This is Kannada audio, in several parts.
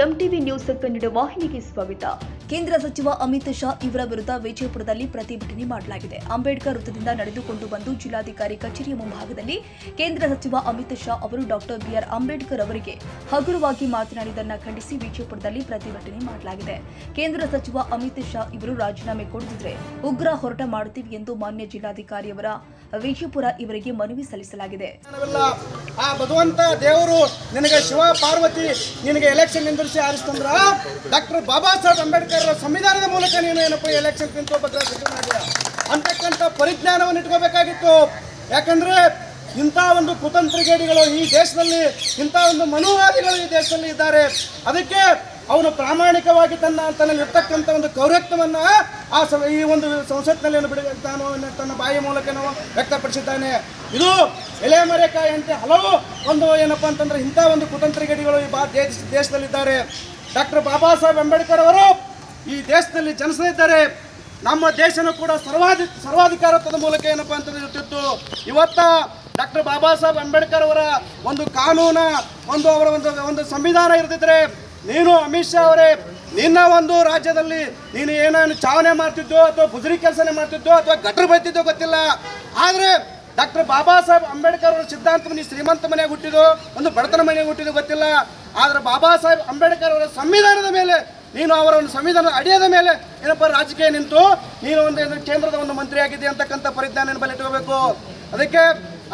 ಎಂಟಿವಿ ನ್ಯೂಸ್ ಕನ್ನಡ ವಾಹಿನಿಗೆ ಸ್ವಾಗತ. ಕೇಂದ್ರ ಸಚಿವ ಅಮಿತ್ ಶಾ ಇವರ ವಿರುದ್ಧ ವಿಜಯಪುರದಲ್ಲಿ ಪ್ರತಿಭಟನೆ ಮಾಡಲಾಗಿದೆ. ಅಂಬೇಡ್ಕರ್ ವೃತ್ತದಿಂದ ನಡೆದುಕೊಂಡು ಬಂದು ಜಿಲ್ಲಾಧಿಕಾರಿ ಕಚೇರಿಯ ಮುಂಭಾಗದಲ್ಲಿ ಕೇಂದ್ರ ಸಚಿವ ಅಮಿತ್ ಶಾ ಅವರು ಡಾಕ್ಟರ್ ಬಿಆರ್ ಅಂಬೇಡ್ಕರ್ ಅವರಿಗೆ ಹಗುರವಾಗಿ ಮಾತನಾಡಿದ್ದನ್ನು ಖಂಡಿಸಿ ವಿಜಯಪುರದಲ್ಲಿ ಪ್ರತಿಭಟನೆ ಮಾಡಲಾಗಿದೆ. ಕೇಂದ್ರ ಸಚಿವ ಅಮಿತ್ ಶಾ ಇವರು ರಾಜೀನಾಮೆ ಕೊಡದಿದ್ರೆ ಉಗ್ರ ಹೋರಾಟ ಮಾಡುತ್ತೀವಿ ಎಂದು ಮಾನ್ಯ ಜಿಲ್ಲಾಧಿಕಾರಿಯವರ ವಿಜಯಪುರ ಇವರಿಗೆ ಮನವಿ ಸಲ್ಲಿಸಲಾಗಿದೆ. ಭಗವಂತ ದೇವರು ನಿನಗೆ ಶಿವ ಪಾರ್ವತಿ ನಿನಗೆ ಎಲೆಕ್ಷನ್ ನಿಂದಿರಿಸಿ ಆರಿಸ್ತಂದ್ರ ಡಾಕ್ಟರ್ ಬಾಬಾ ಸಾಹೇಬ್ ಅಂಬೇಡ್ಕರ್ ಸಂವಿಧಾನದ ಮೂಲಕ ನೀನು ಏನಪ್ಪ ಎಲೆಕ್ಷನ್ ಅಂತಕ್ಕಂಥ ಪರಿಜ್ಞಾನವನ್ನು ಇಟ್ಕೋಬೇಕಾಗಿತ್ತು. ಯಾಕಂದ್ರೆ ಇಂಥ ಒಂದು ಕುತಂತ್ರಿಗೇಡಿಗಳು ಈ ದೇಶದಲ್ಲಿ, ಇಂಥ ಒಂದು ಮನುವಾದಿಗಳು ಈ ದೇಶದಲ್ಲಿ ಇದ್ದಾರೆ. ಅದಕ್ಕೆ ಅವನು ಪ್ರಾಮಾಣಿಕವಾಗಿ ತನ್ನಲ್ಲಿರ್ತಕ್ಕಂಥ ಒಂದು ಕೌರತ್ವವನ್ನು ಈ ಒಂದು ಸಂಸತ್ನಲ್ಲಿ ತನ್ನ ಬಾಯಿಯ ಮೂಲಕ ವ್ಯಕ್ತಪಡಿಸಿದ್ದಾನೆ. ಇದು ಎಲೆಮರೆಕಾಯಿಯಂತೆ ಹಲವು ಒಂದು ಏನಪ್ಪ ಅಂತಂದ್ರೆ ಇಂಥ ಒಂದು ಕುತಂತ್ರಿಗೇಡಿಗಳು ಈ ದೇಶದಲ್ಲಿದ್ದಾರೆ. ಡಾಕ್ಟರ್ ಬಾಬಾ ಸಾಹೇಬ್ ಅಂಬೇಡ್ಕರ್ ಅವರು ಈ ದೇಶದಲ್ಲಿ ಜನಿಸಲಿದ್ದಾರೆ. ನಮ್ಮ ದೇಶನೂ ಕೂಡ ಸರ್ವಾಧಿಕಾರತ್ವದ ಮೂಲಕ ಏನಪ್ಪ ಅಂತಂದ್ರೆ ಇರ್ತಿತ್ತು. ಇವತ್ತ ಡಾಕ್ಟರ್ ಬಾಬಾ ಸಾಹೇಬ್ ಅಂಬೇಡ್ಕರ್ ಅವರ ಒಂದು ಕಾನೂನ ಅವರ ಒಂದು ಸಂವಿಧಾನ ಇರ್ತಿದ್ರೆ ನೀನು ಅಮಿತ್ ಶಾ ಅವರೇ ನಿನ್ನ ಒಂದು ರಾಜ್ಯದಲ್ಲಿ ನೀನು ಏನೇನು ಚಾವಣೆ ಮಾಡ್ತಿದ್ದೋ ಅಥವಾ ಬುಜರಿ ಕೆಲಸನೇ ಮಾಡ್ತಿದ್ದೋ ಅಥವಾ ಗಟ್ರ ಬೈತಿದ್ದೋ ಗೊತ್ತಿಲ್ಲ. ಆದರೆ ಡಾಕ್ಟರ್ ಬಾಬಾ ಸಾಹೇಬ್ ಅಂಬೇಡ್ಕರ್ ಅವರ ಸಿದ್ಧಾಂತ ನೀನು ಶ್ರೀಮಂತ ಮನೆಯಾಗಿ ಹುಟ್ಟಿದೋ ಒಂದು ಬಡತನ ಮನೆಯಾಗಿ ಹುಟ್ಟಿದೋ ಗೊತ್ತಿಲ್ಲ. ಆದರೆ ಬಾಬಾ ಸಾಹೇಬ್ ಅಂಬೇಡ್ಕರ್ ಅವರ ಸಂವಿಧಾನದ ಮೇಲೆ ನೀನು ಅವರ ಒಂದು ಸಂವಿಧಾನದ ಅಡಿಯದ ಮೇಲೆ ಏನಪ್ಪ ರಾಜಕೀಯ ನಿಂತು ನೀನು ಒಂದು ಕೇಂದ್ರದ ಒಂದು ಮಂತ್ರಿ ಆಗಿದ್ದೆ ಅಂತಕ್ಕಂಥ ಪರಿಜ್ಞಾನ ಬಳಿ ಇಟ್ಕೋಬೇಕು. ಅದಕ್ಕೆ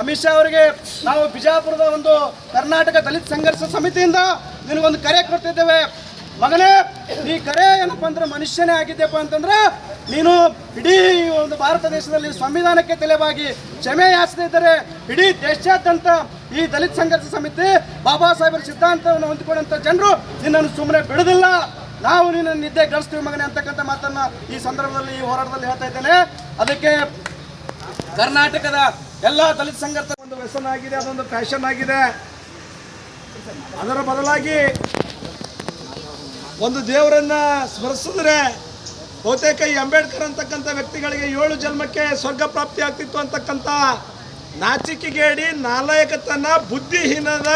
ಅಮಿತ್ ಶಾ ಅವರಿಗೆ ನಾವು ಬಿಜಾಪುರದ ಒಂದು ಕರ್ನಾಟಕ ದಲಿತ ಸಂಘರ್ಷ ಸಮಿತಿಯಿಂದ ನಿನಗೊಂದು ಕರೆ ಕೊಡ್ತಿದ್ದೇವೆ. ಮಗನೇ, ಈ ಕರೆ ಏನಪ್ಪ ಅಂದ್ರೆ ಮನುಷ್ಯನೇ ಆಗಿದ್ದೆಪ್ಪ ಅಂತಂದ್ರೆ ನೀನು ಇಡೀ ಒಂದು ಭಾರತ ದೇಶದಲ್ಲಿ ಸಂವಿಧಾನಕ್ಕೆ ತಲೆಬಾಗಿ ಕ್ಷಮೆ ಯಾಚನೆ ಇದ್ದರೆ ಇಡೀ ದೇಶಾದ್ಯಂತ ಈ ದಲಿತ ಸಂಘರ್ಷ ಸಮಿತಿ ಬಾಬಾ ಸಾಹೇಬರ ಸಿದ್ಧಾಂತವನ್ನು ಹೊಂದಿಕೊಂಡಂಥ ಜನರು ನಿನ್ನನ್ನು ಸುಮ್ಮನೆ ಬಿಡುವುದಿಲ್ಲ. ನಾವು ನಿನ್ನ ನಿದ್ದೆ ಗಳಿಸ್ತೀವಿ ಮಗನೇ ಅಂತಕ್ಕಂಥ ಮಾತನ್ನ ಈ ಸಂದರ್ಭದಲ್ಲಿ ಈ ಹೋರಾಟದಲ್ಲಿ ಹೇಳ್ತಾ ಇದ್ದೇನೆ. ಅದಕ್ಕೆ ಕರ್ನಾಟಕದ ಎಲ್ಲ ದಲಿತ ಸಂಘರ್ಷ ಒಂದು ವ್ಯಸನ ಆಗಿದೆ, ಅದೊಂದು ಫ್ಯಾಷನ್ ಆಗಿದೆ. ಅದರ ಬದಲಾಗಿ ಒಂದು ದೇವರನ್ನ ಸ್ಮರಿಸಿದ್ರೆ ಬಹುತೇಕ ಈ ಅಂಬೇಡ್ಕರ್ ಅಂತಕ್ಕಂಥ ವ್ಯಕ್ತಿಗಳಿಗೆ 7 ಜನ್ಮಕ್ಕೆ ಸ್ವರ್ಗ ಪ್ರಾಪ್ತಿ ಆಗ್ತಿತ್ತು ಅಂತಕ್ಕಂಥ ನಾಚಿಕೆಗೇಡಿ ನಾಲಾಯಕತನ ಬುದ್ಧಿಹೀನದ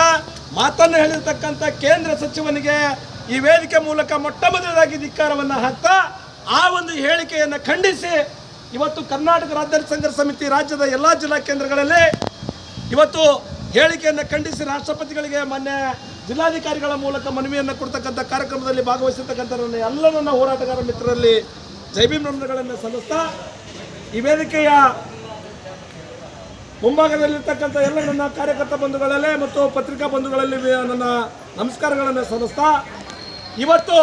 ಮಾತನ್ನು ಹೇಳಿರ್ತಕ್ಕಂಥ ಕೇಂದ್ರ ಸಚಿವನಿಗೆ ಈ ವೇದಿಕೆ ಮೂಲಕ ಮೊಟ್ಟ ಮೊದಲಾಗಿ ಧಿಕ್ಕಾರವನ್ನು ಹಾಕ್ತಾ ಆ ಒಂದು ಹೇಳಿಕೆಯನ್ನು ಖಂಡಿಸಿ ಇವತ್ತು ಕರ್ನಾಟಕ ರಾಜ್ಯ ಸಂಘರ್ಷ ಸಮಿತಿ ರಾಜ್ಯದ ಎಲ್ಲ ಜಿಲ್ಲಾ ಕೇಂದ್ರಗಳಲ್ಲಿ ಇವತ್ತು ಹೇಳಿಕೆಯನ್ನು ಖಂಡಿಸಿ ರಾಷ್ಟ್ರಪತಿಗಳಿಗೆ ಮಾನ್ಯ ಜಿಲ್ಲಾಧಿಕಾರಿಗಳ ಮೂಲಕ ಮನವಿಯನ್ನು ಕೊಡ್ತಕ್ಕಂಥ ಕಾರ್ಯಕ್ರಮದಲ್ಲಿ ಭಾಗವಹಿಸಿರ್ತಕ್ಕಂಥ ಎಲ್ಲ ನನ್ನ ಹೋರಾಟಗಾರ ಮಿತ್ರರಲ್ಲಿ ಜೈಭೀಮ್ಗಳನ್ನು ಸಲ್ಲಿಸ್ತಾ ಈ ವೇದಿಕೆಯ ಮುಂಭಾಗದಲ್ಲಿರ್ತಕ್ಕಂಥ ಎಲ್ಲ ನನ್ನ ಕಾರ್ಯಕರ್ತ ಬಂಧುಗಳಲ್ಲೇ ಮತ್ತು ಪತ್ರಿಕಾ ಬಂಧುಗಳಲ್ಲಿ ನನ್ನ ನಮಸ್ಕಾರಗಳನ್ನು ಸಲ್ಲಿಸ್ತಾ ಇವತ್ತು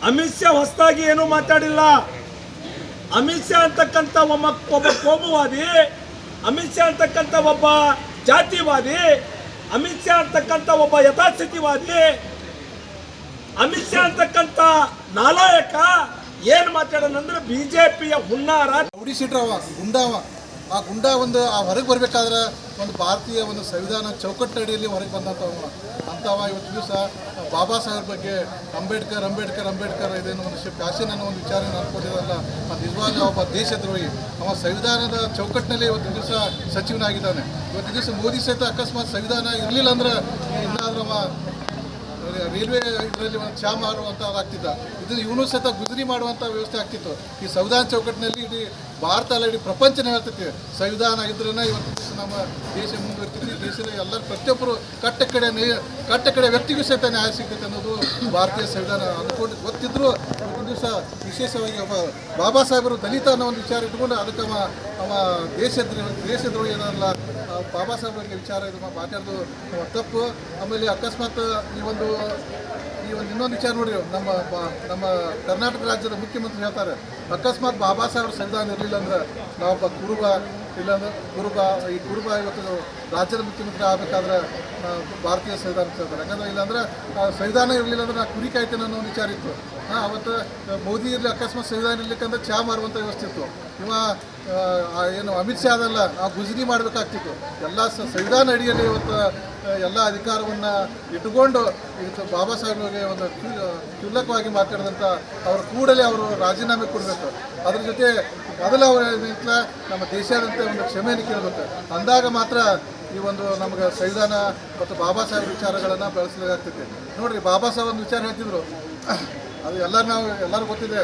ಅಮಿತ್ ಶಾ ಹೊಸದಾಗಿ ಏನೂ ಮಾತಾಡಿಲ್ಲ. ಅಮಿತ್ ಶಾ ಅಂತಕ್ಕಂಥ ಒಬ್ಬ ಕೋಮುವಾದಿ, ಅಮಿತ್ ಶಾ ಅಂತಕ್ಕಂಥ ಒಬ್ಬ ಜಾತಿವಾದಿ, ಅಮಿತ್ ಶಾ ಅಂತಕ್ಕಂಥ ಒಬ್ಬ ಯಥಾಸ್ಥಿತಿವಾದಿ, ಅಮಿತ್ ಶಾ ಅಂತಕ್ಕಂಥ ನಾಲಾಯಕ ಏನು ಮಾತಾಡೋಣಂದ್ರೆ ಬಿಜೆಪಿಯ ಹುನ್ನಾರ ಉಡಿಸಿಟ್ರವ ಗುಂಡಾವ. ಆ ಗುಂಡ ಒಂದು ಹೊರಗೆ ಬರಬೇಕಾದ್ರೆ ಒಂದು ಭಾರತೀಯ ಒಂದು ಸಂವಿಧಾನ ಚೌಕಟ್ಟಡಿಯಲ್ಲಿ ಹೊರಗೆ ಬಂದಂಥವ ಅಂಥವ ಇವತ್ತು ದಿವಸ ಬಾಬಾ ಸಾಹೇಬ್ ಬಗ್ಗೆ ಅಂಬೇಡ್ಕರ್ ಇದೇನು ಒಂದು ಫ್ಯಾಷನ್ ಅನ್ನೋ ಒಂದು ವಿಚಾರ ಅನ್ಕೊಂಡಿರಲ್ಲ. ನಿಜವಾದ ಒಬ್ಬ ದೇಶದ್ರೋಹಿ. ಅವ ಸಂವಿಧಾನದ ಚೌಕಟ್ಟಿನಲ್ಲಿ ಇವತ್ತು ದಿವಸ ಸಚಿವನಾಗಿದ್ದಾನೆ. ಇವತ್ತು ದಿವಸ ಮೋದಿ ಸಹಿತ ಅಕಸ್ಮಾತ್ ಸಂವಿಧಾನ ಇರಲಿಲ್ಲ ಅಂದ್ರೆ ಇನ್ನಾದ್ರೂ ಅವ ರೈಲ್ವೆ ಇದರಲ್ಲಿ ಒಂದು ಚಾ ಮಾರುವಂಥದ್ದಾಗ್ತಿದ್ದ. ಇದನ್ನು ಇವನು ಸಹಿತ ಗುಜರಿ ಮಾಡುವಂಥ ವ್ಯವಸ್ಥೆ ಆಗ್ತಿತ್ತು. ಈ ಸಂವಿಧಾನ ಚೌಕಟ್ಟಿನಲ್ಲಿ ಇಡೀ ಭಾರತ ಅಲ್ಲ, ಇಡೀ ಪ್ರಪಂಚನೇ ಹೇಳ್ತೈತಿ ಸಂವಿಧಾನ ಇದ್ರೇ ಇವತ್ತು ದಿವಸ ನಮ್ಮ ದೇಶ ಮುಂದುವರಿತೈತಿ. ದೇಶದ ಎಲ್ಲರೂ ಪ್ರತಿಯೊಬ್ಬರು ಕಟ್ಟ ಕಡೆ ವ್ಯಕ್ತಿಗೂ ಸಹಿತ ನ್ಯಾಯ ಸಿಗ್ತೈತೆ ಅನ್ನೋದು ಭಾರತೀಯ ಸಂವಿಧಾನ ಅಂದ್ಕೊಂಡು ಗೊತ್ತಿದ್ರು ಇವತ್ತಿನ ದಿವಸ ವಿಶೇಷವಾಗಿ ಒಬ್ಬ ಬಾಬಾ ಸಾಹೇಬರು ದಲಿತ ಅನ್ನೋ ಒಂದು ವಿಚಾರ ಇಟ್ಕೊಂಡು ಅದಕ್ಕೆ ಅವ ದೇಶದ್ರೋಹಿ ಏನಲ್ಲ ಬಾಬಾ ಸಾಹೇಬ್ ಬಗ್ಗೆ ವಿಚಾರ ಇದು ಮಾತಾಡೋದು ತಪ್ಪು. ಆಮೇಲೆ ಅಕಸ್ಮಾತ್ ಈ ಒಂದು ಇನ್ನೊಂದು ವಿಚಾರ ನೋಡ್ರಿ, ನಮ್ಮ ಕರ್ನಾಟಕ ರಾಜ್ಯದ ಮುಖ್ಯಮಂತ್ರಿ ಹೇಳ್ತಾರೆ ಅಕಸ್ಮಾತ್ ಬಾಬಾ ಸಾಹೇಬ್ರ ಸಂವಿಧಾನ ಇರಲಿಲ್ಲ ಅಂದ್ರೆ ನಾವೊಬ್ಬ ಕುರುಬ ಈ ಕುರುಬ ಇವತ್ತು ರಾಜ್ಯದ ಮುಖ್ಯಮಂತ್ರಿ ಆಗಬೇಕಾದ್ರೆ ಭಾರತೀಯ ಸಂವಿಧಾನ ಹೇಳ್ತಾರೆ. ಯಾಕಂದ್ರೆ ಇಲ್ಲಾಂದ್ರೆ ಸಂವಿಧಾನ ಇರಲಿಲ್ಲ ಅಂದ್ರೆ ನಾ ಕುರಿ ಕಾಯ್ತೇನೆ ಅನ್ನೋ ಒಂದು ವಿಚಾರ ಇತ್ತು. ಅವತ್ತು ಮೋದಿ ಇರಲಿ ಅಕಸ್ಮಾತ್ ಸಂವಿಧಾನ ಇರ್ಲಿಕ್ಕಂದ್ರೆ ಚಾ ಮಾರುವಂಥ ವ್ಯವಸ್ಥೆ ಇತ್ತು. ಇವ ಏನು ಅಮಿತ್ ಶಾ ಅದಲ್ಲ, ನಾವು ಗುಜರಿ ಮಾಡಬೇಕಾಗ್ತಿತ್ತು. ಎಲ್ಲ ಸಂವಿಧಾನ ಅಡಿಯಲ್ಲಿ ಇವತ್ತು ಎಲ್ಲ ಅಧಿಕಾರವನ್ನು ಇಟ್ಟುಕೊಂಡು ಇವತ್ತು ಬಾಬಾ ಸಾಹೇಬ್ರಿಗೆ ಒಂದು ಕ್ಷುಲ್ಲಕವಾಗಿ ಮಾತಾಡಿದಂಥ ಅವರು ಕೂಡಲೇ ಅವರು ರಾಜೀನಾಮೆ ಕೊಡಬೇಕು. ಅದ್ರ ಜೊತೆ ಮೊದಲು ಅವರ ನಮ್ಮ ದೇಶಾದ್ಯಂತ ಒಂದು ಕ್ಷಮೆಯನ್ನು ಕೇಳಬೇಕು. ಅಂದಾಗ ಮಾತ್ರ ಈ ಒಂದು ನಮ್ಗೆ ಸಂವಿಧಾನ ಮತ್ತು ಬಾಬಾ ಸಾಹೇಬ್ ವಿಚಾರಗಳನ್ನು ಬೆಳೆಸಲಾಗ್ತೈತಿ. ನೋಡಿರಿ, ಬಾಬಾ ಸಾಹೇಬ್ ಒಂದು ವಿಚಾರ ಹೇಳ್ತಿದ್ರು, ಅದು ಎಲ್ಲರೂ ಗೊತ್ತಿದೆ.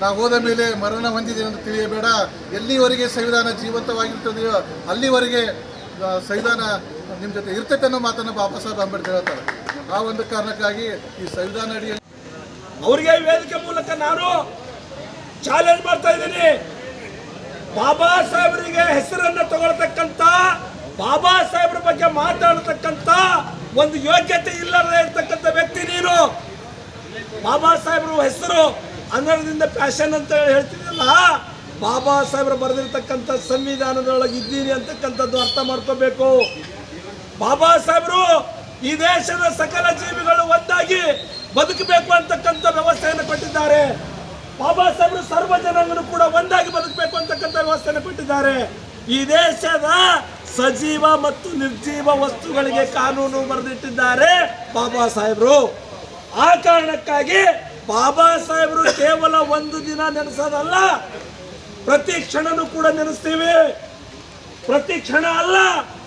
ನಾವು ಹೋದ ಮೇಲೆ ಮರಣ ಹೊಂದಿದೆ ಅಂತ ತಿಳಿಯಬೇಡ, ಎಲ್ಲಿವರೆಗೆ ಸಂವಿಧಾನ ಜೀವಂತವಾಗಿರ್ತದೆಯೋ ಅಲ್ಲಿವರೆಗೆ ಸಂವಿಧಾನ ನಿಮ್ಮ ಜೊತೆ ಇರ್ತೈತೆ ಅನ್ನೋ ಮಾತನ್ನು ಬಾಬಾ ಸಾಹೇಬ್ ಅಂಬೇಡ್ಕರ್ ಹೇಳ್ತಾರೆ. ಆ ಒಂದು ಕಾರಣಕ್ಕಾಗಿ ಈ ಸಂವಿಧಾನ ಅಡಿಯಲ್ಲಿ ಅವರಿಗೆ ವೇದಿಕೆ ಮೂಲಕ ನಾನು ಚಾಲೆಂಜ್ ಮಾಡ್ತಾ ಇದ್ದೀನಿ. ಬಾಬಾ ಸಾಹೇಬರಿಗೆ ಹೆಸರನ್ನು ತಗೊಳ್ತಕ್ಕಂಥ, ಬಾಬಾ ಸಾಹೇಬ್ರ ಬಗ್ಗೆ ಮಾತಾಡತಕ್ಕಂಥ ಒಂದು ಯೋಗ್ಯತೆ ಇಲ್ಲದೆ ಇರ್ತಕ್ಕಂಥ ವ್ಯಕ್ತಿ ನೀನು. ಬಾಬಾ ಸಾಹೇಬ್ರ ಹೆಸರು ಅನ್ನೋದ್ರಿಂದ ಪ್ಯಾಷನ್ ಅಂತ ಹೇಳ್ತಿದ್ದಲ್ಲ, ಬಾಬಾ ಸಾಹೇಬ್ರು ಬರೆದಿರ್ತಕ್ಕಂಥ ಸಂವಿಧಾನದೊಳಗೆ ಇದ್ದೀನಿ ಅಂತಕ್ಕಂಥದ್ದು ಅರ್ಥ ಮಾಡ್ಕೋಬೇಕು. ಬಾಬಾ ಸಾಹೇಬರು ಈ ದೇಶದ ಸಕಲ ಜೀವಿಗಳು ಒಂದಾಗಿ ಬದುಕಬೇಕು ಅಂತಕ್ಕಂಥ ವ್ಯವಸ್ಥೆಯನ್ನು ಕೊಟ್ಟಿದ್ದಾರೆ. ಬಾಬಾ ಸಾಹೇಬರು ಸರ್ವ ಜನಾಂಗನು ಕೂಡ ಒಂದಾಗಿ ಬದುಕಬೇಕು ಅಂತಕ್ಕಂಥ ವ್ಯವಸ್ಥೆಯನ್ನು ಕೊಟ್ಟಿದ್ದಾರೆ. ಈ ದೇಶದ ಸಜೀವ ಮತ್ತು ನಿರ್ಜೀವ ವಸ್ತುಗಳಿಗೆ ಕಾನೂನು ಬರೆದಿಟ್ಟಿದ್ದಾರೆ ಬಾಬಾ ಸಾಹೇಬರು. ಆ ಕಾರಣಕ್ಕಾಗಿ ಬಾಬಾ ಸಾಹೇಬರು ಕೇವಲ ಒಂದು ದಿನ ನೆನೆಸೋದಲ್ಲ, ಪ್ರತಿ ಕ್ಷಣನೂ ಕೂಡ ನೆನೆಸ್ತೀವಿ. ಪ್ರತಿ ಕ್ಷಣ ಅಲ್ಲ,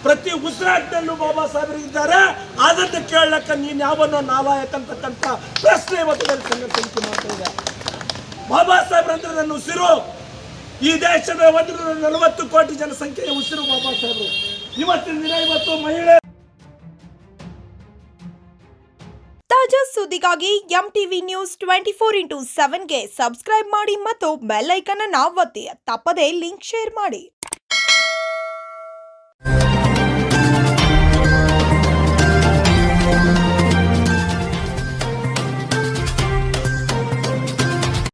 ಪ್ರತಿ ಉಸಿರಾಟದಲ್ಲೂ ಬಾಬಾ ಸಾಹೇಬರು ಇದ್ದಾರೆ. ಅದನ್ನು ಕೇಳಕ್ಕೆ ನೀನು ಯಾವನ್ನೋ ನಾಲಾಯಕ ಅಂತಕ್ಕಂಥ ಪ್ರಶ್ನೆ ಇವತ್ತು ಸಂಘಟನೆ ಮಾಡ್ತಾ ಇದೆ. ಬಾಬಾ ಸಾಹೇಬ್ರು ಅಂದ್ರೆ ನನ್ನ ಉಸಿರು. ಈ ದೇಶದ 140 ಕೋಟಿ ಜನಸಂಖ್ಯೆಯ ಉಸಿರು ಬಾಬಾ ಸಾಹೇಬರು. ಇವತ್ತಿನ ದಿನ ಇವತ್ತು ಮಹಿಳೆ ತಾಜಾ ಸುದ್ದಿಗಾಗಿ MTV ನ್ಯೂಸ್ 24/7ಗೆ ಸಬ್ಸ್ಕ್ರೈಬ್ ಮಾಡಿ ಮತ್ತು ಬೆಲ್ ಐಕಾನ್ ಅನ್ನು ಒತ್ತಿ. ತಪ್ಪದೇ ಲಿಂಕ್ ಶೇರ್ ಮಾಡಿ.